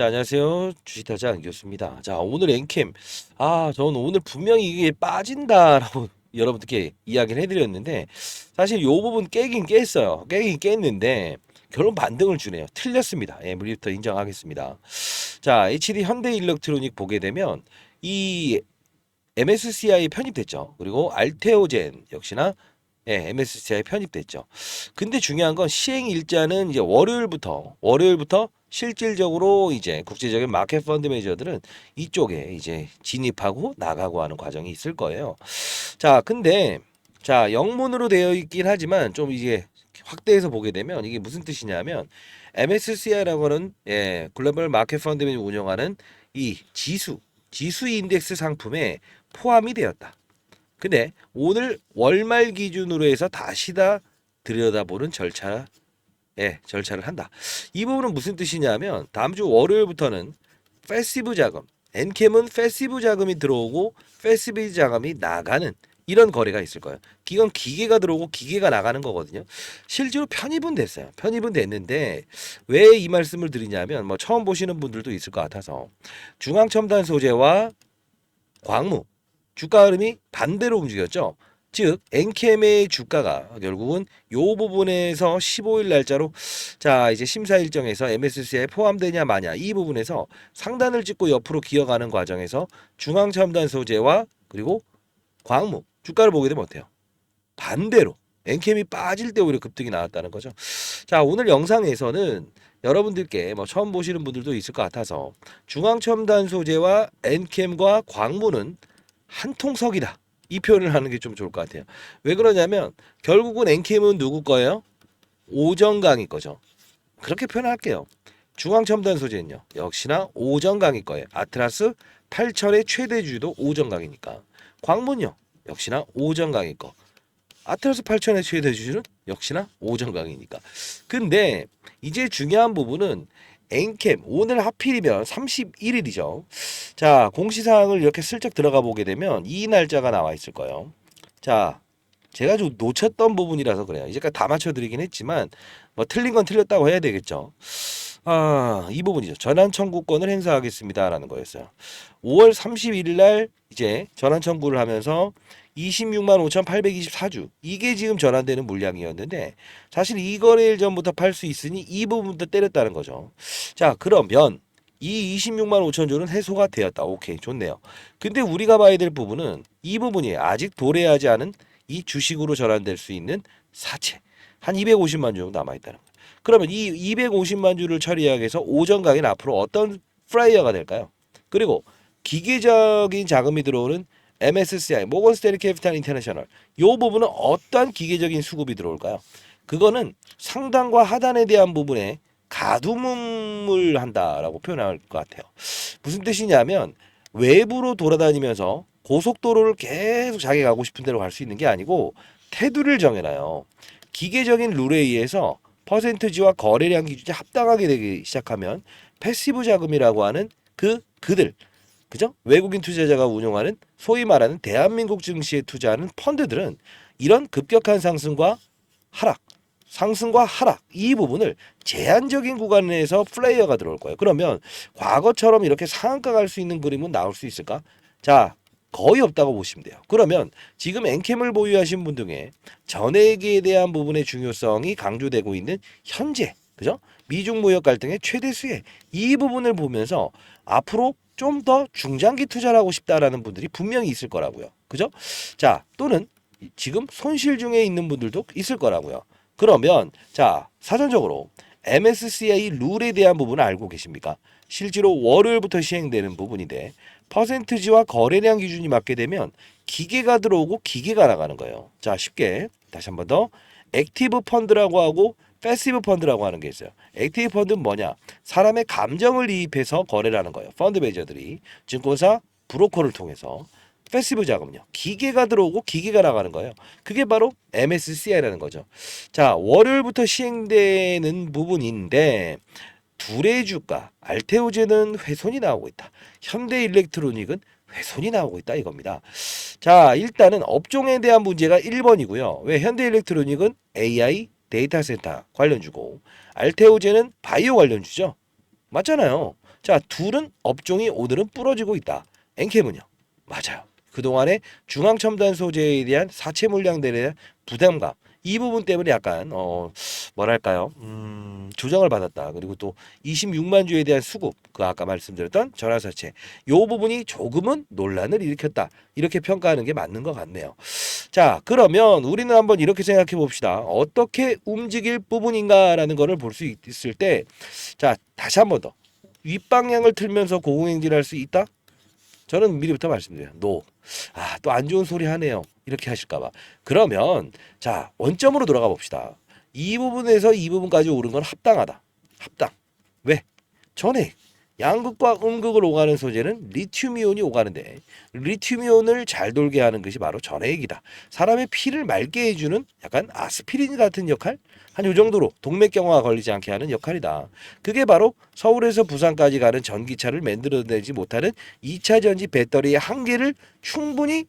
자, 안녕하세요. 주식타자 안교수입니다. 자, 오늘 엔캠. 저는 오늘 분명히 이게 빠진다라고 여러분들께 이야기를 해드렸는데, 사실 요 부분 깨긴 깼어요. 깨긴 깼는데, 결론 반등을 주네요. 틀렸습니다. 예, 물리부터 인정하겠습니다. 자, HD 현대일렉트로닉 보게 되면, 이 MSCI 편입됐죠. 그리고 알테오젠 역시나 MSCI 편입됐죠. 근데 중요한 건 시행 일자는 이제 월요일부터 실질적으로 이제 국제적인 마켓 펀드 매니저들은 이쪽에 이제 진입하고 나가고 하는 과정이 있을 거예요. 자, 근데 자, 영문으로 되어 있긴 하지만 좀 이제 확대해서 보게 되면 이게 무슨 뜻이냐면 MSCI라고 하는 글로벌 마켓 펀드 매니저 운영하는 이 지수 인덱스 상품에 포함이 되었다. 근데 오늘 월말 기준으로 해서 다시 다 들여다보는 절차를 한다. 이 부분은 무슨 뜻이냐면 다음 주 월요일부터는 패시브 자금, 엔캠은 패시브 자금이 들어오고 패시브 자금이 나가는 이런 거래가 있을 거예요. 이건 기계가 들어오고 기계가 나가는 거거든요. 실제로 편입은 됐어요. 편입은 됐는데 왜 이 말씀을 드리냐면 뭐 처음 보시는 분들도 있을 것 같아서 중앙첨단 소재와 광무 주가 흐름이 반대로 움직였죠. 즉 엔캠의 주가가 결국은 요 부분에서 15일 날짜로 자 이제 심사 일정에서 MSCI에 포함되냐 마냐 이 부분에서 상단을 찍고 옆으로 기어가는 과정에서 중앙첨단 소재와 그리고 광무 주가를 보게 되면 어때요? 반대로 엔캠이 빠질 때 오히려 급등이 나왔다는 거죠. 자 오늘 영상에서는 여러분들께 뭐 처음 보시는 분들도 있을 것 같아서 중앙첨단 소재와 엔캠과 광무는 한 통석이다. 이 표현을 하는 게 좀 좋을 것 같아요. 왜 그러냐면 결국은 엔캠은 누구 거예요? 오정강이 거죠. 그렇게 표현할게요. 중앙첨단 소재는요. 역시나 오정강이 거예요. 아트라스 8천의 최대주도 오정강이니까. 광문요. 역시나 오정강이 거. 아트라스 8천의 최대주주는 역시나 오정강이니까. 근데 이제 중요한 부분은 엔캠 오늘 하필이면 31일이죠. 자, 공시사항을 이렇게 슬쩍 들어가 보게 되면 이 날짜가 나와 있을 거예요. 자, 제가 좀 놓쳤던 부분이라서 그래요. 이제까지 다 맞춰드리긴 했지만 뭐 틀린 건 틀렸다고 해야 되겠죠. 이 부분이죠. 전환 청구권을 행사하겠습니다라는 거였어요. 5월 31일 날 이제 전환 청구를 하면서 26만 5,824주 이게 지금 전환되는 물량이었는데 사실 이 거래일 전부터 팔 수 있으니 이 부분부터 때렸다는 거죠. 자, 그러면 이 26만 5천 주는 해소가 되었다. 오케이, 좋네요. 근데 우리가 봐야 될 부분은 이 부분이에요. 아직 도래하지 않은 이 주식으로 전환될 수 있는 사채 한 250만 주 정도 남아 있다는 거예요. 그러면 이 250만 주를 처리하기 위해서 오전강인 앞으로 어떤 플레이어가 될까요? 그리고 기계적인 자금이 들어오는 MSCI, 모건 스탠리 캐피탈 인터내셔널 요 부분은 어떤 기계적인 수급이 들어올까요? 그거는 상단과 하단에 대한 부분에 가두문을 한다라고 표현할 것 같아요. 무슨 뜻이냐면 외부로 돌아다니면서 고속도로를 계속 자기가 가고 싶은 대로 갈 수 있는 게 아니고 테두리를 정해놔요. 기계적인 룰에 의해서 퍼센트지와 거래량 기준이 합당하게 되기 시작하면 패시브 자금이라고 하는 그들 그죠? 외국인 투자자가 운용하는 소위 말하는 대한민국 증시에 투자하는 펀드들은 이런 급격한 상승과 하락 이 부분을 제한적인 구간 내에서 플레이어가 들어올 거예요. 그러면 과거처럼 이렇게 상한가 갈 수 있는 그림은 나올 수 있을까? 자, 거의 없다고 보시면 돼요. 그러면 지금 엔캠을 보유하신 분 중에 전액에 대한 부분의 중요성이 강조되고 있는 현재, 그죠? 미중 무역 갈등의 최대 수혜 이 부분을 보면서 앞으로 좀 더 중장기 투자를 하고 싶다라는 분들이 분명히 있을 거라고요. 그죠? 자, 또는 지금 손실 중에 있는 분들도 있을 거라고요. 그러면 자, 사전적으로 MSCI 룰에 대한 부분을 알고 계십니까? 실제로 월요일부터 시행되는 부분인데 퍼센트지와 거래량 기준이 맞게 되면 기계가 들어오고 기계가 나가는 거예요. 자, 쉽게 다시 한 번 더 액티브 펀드라고 하고 패시브 펀드라고 하는 게 있어요. 액티브 펀드는 뭐냐? 사람의 감정을 이입해서 거래를 하는 거예요. 펀드 매니저들이 증권사 브로커를 통해서 패시브 자금요. 기계가 들어오고 기계가 나가는 거예요. 그게 바로 MSCI라는 거죠. 자, 월요일부터 시행되는 부분인데 둘의 주가 알테오제는 훼손이 나오고 있다. 현대일렉트로닉은 훼손이 나오고 있다 이겁니다. 자, 일단은 업종에 대한 문제가 1번이고요. 왜 현대일렉트로닉은 AI 데이터 센터 관련주고 알테오제는 바이오 관련주죠. 맞잖아요. 자, 둘은 업종이 오늘은 부러지고 있다. 엔캠은요? 맞아요. 그동안에 중앙첨단 소재에 대한 사채 물량들에 대한 부담감, 이 부분 때문에 약간 뭐랄까요? 조정을 받았다. 그리고 또 26만 주에 대한 수급, 그 아까 말씀드렸던 전환사채, 요 부분이 조금은 논란을 일으켰다. 이렇게 평가하는 게 맞는 것 같네요. 자, 그러면 우리는 한번 이렇게 생각해 봅시다. 어떻게 움직일 부분인가라는 거를 볼 수 있을 때, 자, 다시 한 번 더. 윗방향을 틀면서 고공행진할 수 있다? 저는 미리부터 말씀드려요. 노. 아, 또 안 좋은 소리 하네요. 이렇게 하실까봐. 그러면, 자, 원점으로 돌아가 봅시다. 이 부분에서 이 부분까지 오른 건 합당하다. 합당. 왜? 전에 양극과 음극을 오가는 소재는 리튬이온이 오가는데 리튬이온을 잘 돌게 하는 것이 바로 전해액이다. 사람의 피를 맑게 해주는 약간 아스피린 같은 역할? 한 요 정도로 동맥경화가 걸리지 않게 하는 역할이다. 그게 바로 서울에서 부산까지 가는 전기차를 만들어내지 못하는 2차 전지 배터리의 한계를 충분히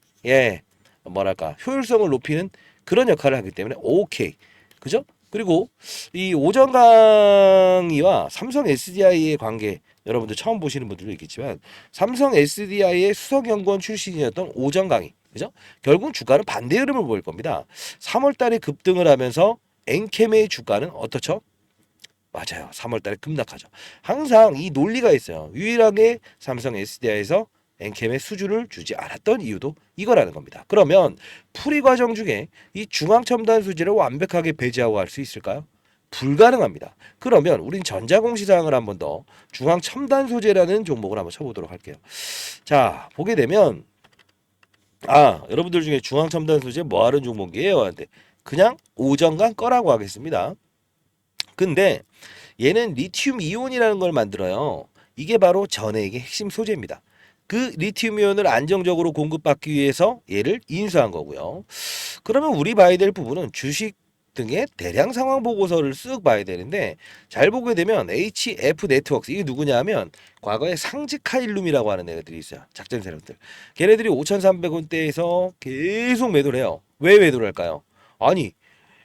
뭐랄까 효율성을 높이는 그런 역할을 하기 때문에 오케이. 그죠? 그리고 이 오전 강의와 삼성 SDI의 관계, 여러분들 처음 보시는 분들도 있겠지만 삼성 SDI의 수석연구원 출신이었던 오전 강의, 그죠? 결국 주가는 반대 흐름을 보일 겁니다. 3월 달에 급등을 하면서 엔캠의 주가는 어떻죠? 맞아요. 3월 달에 급락하죠. 항상 이 논리가 있어요. 유일하게 삼성 SDI에서 엔캠의 수주를 주지 않았던 이유도 이거라는 겁니다. 그러면 풀이 과정 중에 이 중앙첨단 소재를 완벽하게 배제하고 갈 수 있을까요? 불가능합니다. 그러면 우린 전자공시사항을 한번 더 중앙첨단 소재라는 종목을 한번 쳐보도록 할게요. 자, 보게 되면 여러분들 중에 중앙첨단 소재 뭐 하는 종목이에요? 하는데 그냥 오전간 거라고 하겠습니다. 근데 얘는 리튬 이온이라는 걸 만들어요. 이게 바로 전해액의 핵심 소재입니다. 그 리튬 이온을 안정적으로 공급받기 위해서 얘를 인수한 거고요. 그러면 우리 봐야 될 부분은 주식 등의 대량 상황 보고서를 쓱 봐야 되는데 잘 보게 되면 HF 네트워크스 이게 누구냐 하면 과거에 상지카일룸이라고 하는 애들이 있어요. 작전 세력들. 걔네들이 5,300원대에서 계속 매도를 해요. 왜 매도를 할까요? 아니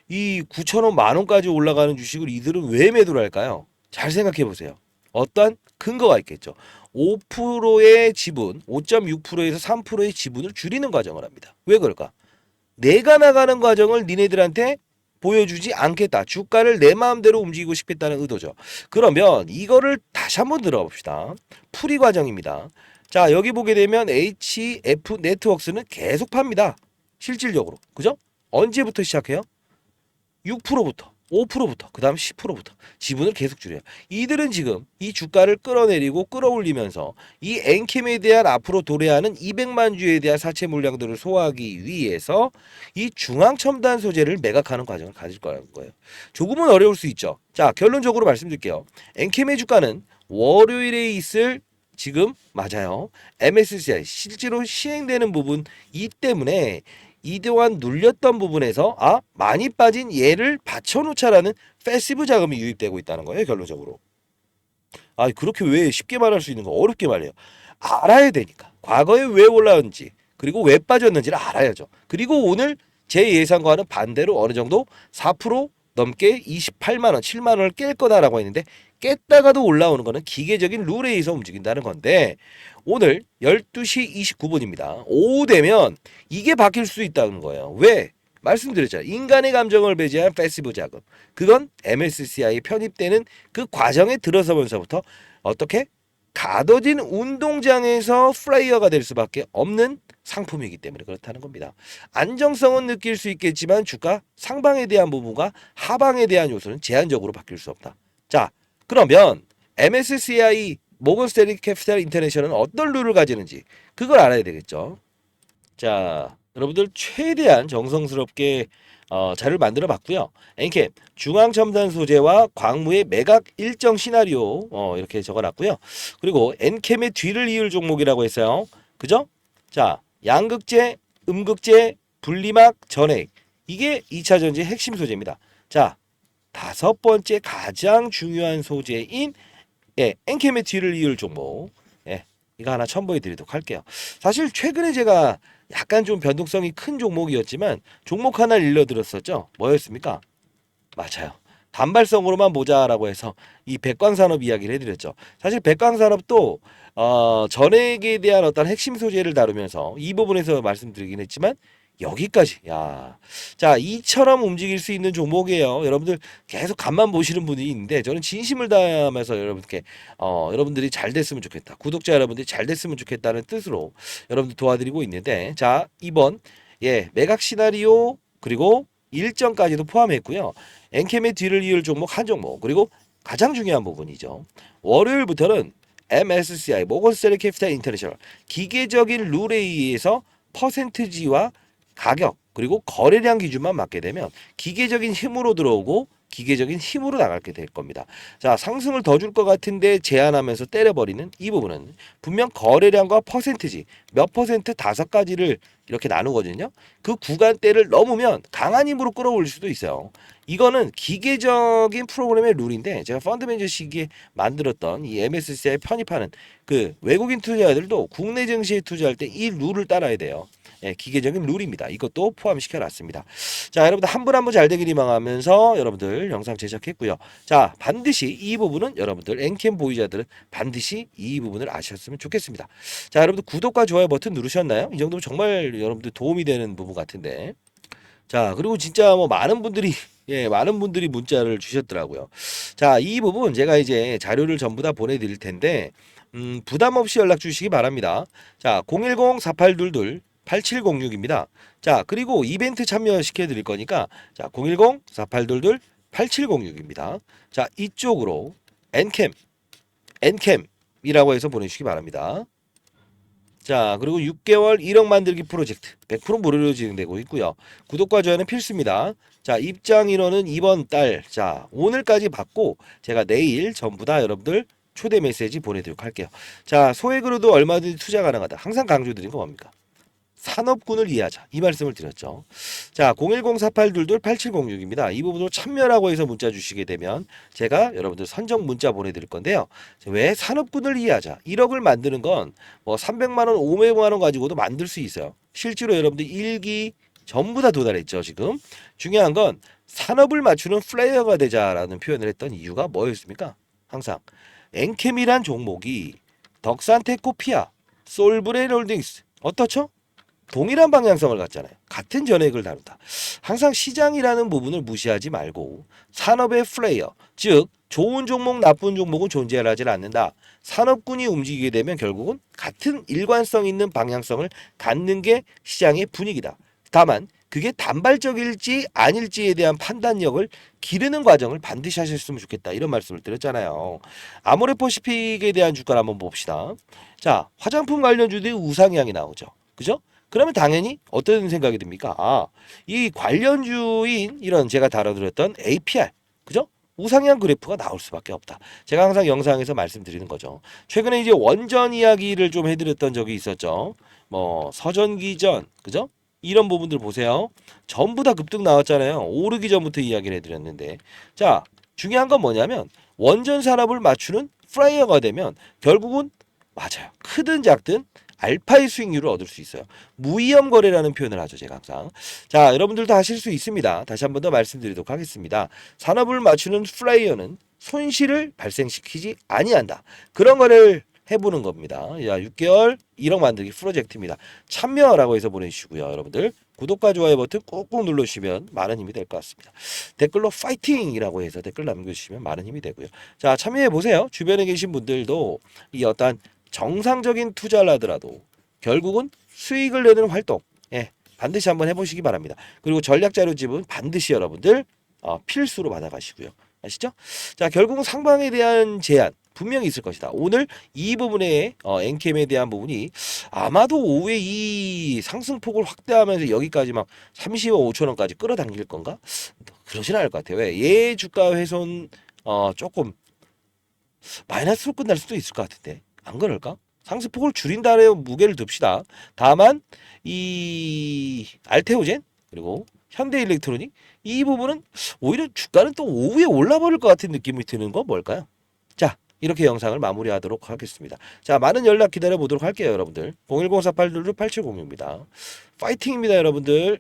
이 9,000원 만 원까지 올라가는 주식을 이들은 왜 매도를 할까요? 잘 생각해 보세요. 어떠한 근거가 있겠죠. 5%의 지분, 5.6%에서 3%의 지분을 줄이는 과정을 합니다. 왜 그럴까? 내가 나가는 과정을 니네들한테 보여주지 않겠다. 주가를 내 마음대로 움직이고 싶겠다는 의도죠. 그러면 이거를 다시 한번 들어봅시다. 풀이 과정입니다. 자, 여기 보게 되면 HF 네트워크스는 계속 팝니다. 실질적으로. 그죠? 언제부터 시작해요? 6%부터 5%부터 그 다음 10%부터 지분을 계속 줄여요. 이들은 지금 이 주가를 끌어내리고 끌어올리면서 이 엔캠에 대한 앞으로 도래하는 200만 주에 대한 사채 물량들을 소화하기 위해서 이 중앙첨단 소재를 매각하는 과정을 가질 거라는 거예요. 조금은 어려울 수 있죠. 자, 결론적으로 말씀드릴게요. 엔캠의 주가는 월요일에 있을 지금 맞아요. MSCI 실제로 시행되는 부분 이 때문에 이동안 눌렸던 부분에서 많이 빠진 얘를 받쳐놓자라는 패시브 자금이 유입되고 있다는 거예요. 결론적으로. 그렇게 왜 쉽게 말할 수 있는 거 어렵게 말해요. 알아야 되니까. 과거에 왜 올라왔는지 그리고 왜 빠졌는지를 알아야죠. 그리고 오늘 제 예상과는 반대로 어느 정도 4% 넘게 28만 원, 7만 원을 깰 거다라고 했는데 깼다가도 올라오는 거는 기계적인 룰에 의해서 움직인다는 건데 오늘 12시 29분입니다. 오후 되면 이게 바뀔 수 있다는 거예요. 왜? 말씀드렸잖아요. 인간의 감정을 배제한 패시브 자금. 그건 MSCI에 편입되는 그 과정에 들어서면서부터 어떻게 가둬진 운동장에서 플레이어가 될 수밖에 없는 상품이기 때문에 그렇다는 겁니다. 안정성은 느낄 수 있겠지만 주가 상방에 대한 부분과 하방에 대한 요소는 제한적으로 바뀔 수 없다. 자, 그러면 MSCI 모건 스탠리 캐피탈 인터내셔널은 어떤 룰을 가지는지 그걸 알아야 되겠죠. 자, 여러분들 최대한 정성스럽게 자료를 만들어 봤고요. 엔캠 중앙첨단 소재와 광무의 매각 일정 시나리오 이렇게 적어놨고요. 그리고 엔캠의 뒤를 이을 종목이라고 했어요. 그죠? 자, 양극재, 음극재, 분리막, 전해액 이게 2차 전지의 핵심 소재입니다. 자, 다섯 번째 가장 중요한 소재인 엔캠의 뒤를 이을 종목 이거 하나 첨부해 드리도록 할게요. 사실 최근에 제가 약간 좀 변동성이 큰 종목이었지만 종목 하나를 일러드렸었죠. 뭐였습니까? 맞아요. 단발성으로만 보자라고 해서 이 백광산업 이야기를 해드렸죠. 사실 백광산업도 전액에 대한 어떤 핵심 소재를 다루면서 이 부분에서 말씀드리긴 했지만 여기까지 자 이처럼 움직일 수 있는 종목이에요. 여러분들 계속 간만 보시는 분이 있는데 저는 진심을 다하면서 여러분께 여러분들이 잘 됐으면 좋겠다, 구독자 여러분들이 잘 됐으면 좋겠다는 뜻으로 여러분들 도와드리고 있는데, 자 이번 매각 시나리오 그리고 일정까지도 포함했고요. 엔캠의 뒤를 이을 종목 한 종목, 그리고 가장 중요한 부분이죠. 월요일부터는 MSCI 모건스탠리 캐피탈 인터내셔널 기계적인 룰에 의해서 퍼센트지와 가격 그리고 거래량 기준만 맞게 되면 기계적인 힘으로 들어오고 기계적인 힘으로 나가게 될 겁니다. 자, 상승을 더 줄 것 같은데 제한하면서 때려버리는 이 부분은 분명 거래량과 퍼센트지 몇 퍼센트 5가지를 이렇게 나누거든요. 그 구간대를 넘으면 강한 힘으로 끌어올릴 수도 있어요. 이거는 기계적인 프로그램의 룰인데, 제가 펀드매니저 시기에 만들었던 이 MSCI 편입하는 그 외국인 투자자들도 국내 증시에 투자할 때 이 룰을 따라야 돼요. 기계적인 룰입니다. 이것도 포함시켜 놨습니다. 자, 여러분들 한 분 한 분 잘 되길 희망하면서 여러분들 영상 제작했고요. 자, 반드시 이 부분은 여러분들 엔캠 보유자들은 반드시 이 부분을 아셨으면 좋겠습니다. 자, 여러분들 구독과 좋아요 버튼 누르셨나요? 이 정도면 정말 여러분들 도움이 되는 부분 같은데. 자, 그리고 진짜 뭐 많은 분들이 많은 분들이 문자를 주셨더라고요. 자, 이 부분 제가 이제 자료를 전부 다 보내드릴 텐데 부담 없이 연락 주시기 바랍니다. 자, 010-4822-8706입니다. 자, 그리고 이벤트 참여시켜 드릴 거니까 자, 010-4822-8706입니다. 자, 이쪽으로 엔캠이라고 해서 보내주시기 바랍니다. 자, 그리고 6개월 1억 만들기 프로젝트 100% 무료로 진행되고 있고요. 구독과 좋아요는 필수입니다. 자, 입장 인원은 이번 달, 자, 오늘까지 받고 제가 내일 전부 다 여러분들 초대 메시지 보내드리도록 할게요. 자, 소액으로도 얼마든지 투자 가능하다. 항상 강조드린 거 뭡니까? 산업군을 이해하자, 이 말씀을 드렸죠. 자, 010-4822-8706입니다. 이 부분으로 참여라고 해서 문자 주시게 되면 제가 여러분들 선정 문자 보내드릴 건데요. 왜 산업군을 이해하자, 1억을 만드는 건 뭐 300만 원 500만 원 가지고도 만들 수 있어요. 실제로 여러분들 1기 전부 다 도달했죠. 지금 중요한 건 산업을 맞추는 플레이어가 되자라는 표현을 했던 이유가 뭐였습니까? 항상 엔캠이란 종목이 덕산테코피아, 솔브레인홀딩스 어떻죠? 동일한 방향성을 갖잖아요. 같은 전액을 다룬다. 항상 시장이라는 부분을 무시하지 말고 산업의 플레이어, 즉 좋은 종목 나쁜 종목은 존재하지 않는다. 산업군이 움직이게 되면 결국은 같은 일관성 있는 방향성을 갖는 게 시장의 분위기다. 다만 그게 단발적일지 아닐지에 대한 판단력을 기르는 과정을 반드시 하셨으면 좋겠다, 이런 말씀을 드렸잖아요. 아모레퍼시픽에 대한 주가를 한번 봅시다. 자, 화장품 관련주들이 우상향이 나오죠. 그죠? 그러면 당연히 어떤 생각이 듭니까? 이 관련주인 이런 제가 다뤄드렸던 APR, 그죠? 우상향 그래프가 나올 수밖에 없다. 제가 항상 영상에서 말씀드리는 거죠. 최근에 이제 원전 이야기를 좀 해드렸던 적이 있었죠. 뭐 서전기전, 그죠? 이런 부분들 보세요. 전부 다 급등 나왔잖아요. 오르기 전부터 이야기를 해드렸는데, 자, 중요한 건 뭐냐면 원전 산업을 맞추는 플레이어가 되면 결국은 맞아요. 크든 작든 알파의 수익률을 얻을 수 있어요. 무위험 거래라는 표현을 하죠, 제가 항상. 자, 여러분들도 하실 수 있습니다. 다시 한 번 더 말씀드리도록 하겠습니다. 산업을 맞추는 플레이어는 손실을 발생시키지 아니한다. 그런 거래를 해보는 겁니다. 야, 6개월 1억 만들기 프로젝트입니다. 참여라고 해서 보내주시고요. 여러분들 구독과 좋아요 버튼 꾹꾹 눌러주시면 많은 힘이 될 것 같습니다. 댓글로 파이팅이라고 해서 댓글 남겨주시면 많은 힘이 되고요. 자, 참여해보세요. 주변에 계신 분들도 이 어떤 정상적인 투자를 하더라도 결국은 수익을 내는 활동, 반드시 한번 해보시기 바랍니다. 그리고 전략 자료집은 반드시 여러분들 필수로 받아가시고요. 아시죠? 자, 결국은 상방에 대한 제한 분명히 있을 것이다. 오늘 이 부분에 엔캠에 대한 부분이 아마도 오후에 이 상승폭을 확대하면서 여기까지 막 30억 5천 원까지 끌어당길 건가? 그러진 않을 것 같아요. 왜? 얘 주가 훼손 조금 마이너스로 끝날 수도 있을 것 같은데 안 그럴까? 상승폭을 줄인다에 무게를 둡시다. 다만 이 알테오젠 그리고 현대일렉트로닉 이 부분은 오히려 주가는 또 오후에 올라버릴 것 같은 느낌이 드는 건 뭘까요? 자, 이렇게 영상을 마무리하도록 하겠습니다. 자, 많은 연락 기다려 보도록 할게요, 여러분들. 010-4822-8706입니다. 파이팅입니다, 여러분들.